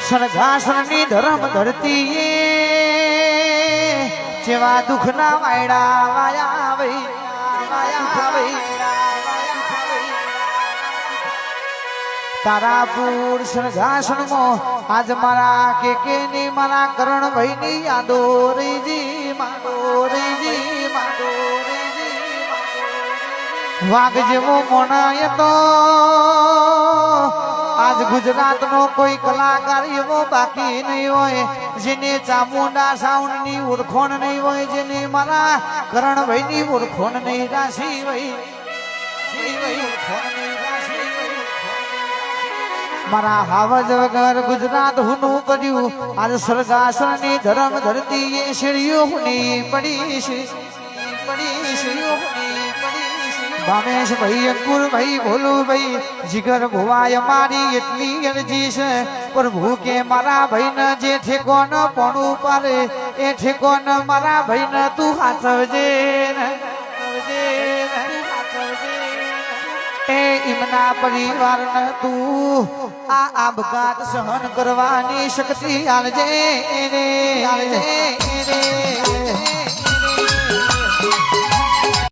સરઘાસણની ધર્મ ધરતી જેવા દુઃખના વાયડા વાયા વઈ તારાપુર સરઘાસણમાં આજ મારા કે ની મારા કરણભાઈ ની યાદો રહીજી માંડો રહીજી માંડો વાઘ જેવો મોણાય તો આજ ગુજરાત નો કોઈ કલાકાર એવો બાકી નહીં હોય જેને ચામુંડા સાઉન્ડ ની ઓળખોણ નહીં હોય જેને મારા કરણભાઈ ની ઓળખોણ નહીં રાશી વઈ મારા હાવજ વગર ગુજરાત હુનું કર્યું આજ સરગાસણ ની ધર્મ ધરતી એ શેરીઓ હુની પડી છે ભાવેશ ભાઈ અંકુર ભાઈ ભોલું ભાઈ જીગર ભુવાય મારી એટલી અરજી છે પ્રભુ કે મારા ભાઈ ને જે ઠેકો ન પોણું પારે એ ઠેકો ન મારા ભાઈ ને તું હાચવજે એ ઇમના પરિવાર ને તું આ આપઘાત સહન કરવાની શક્તિ આલજે રે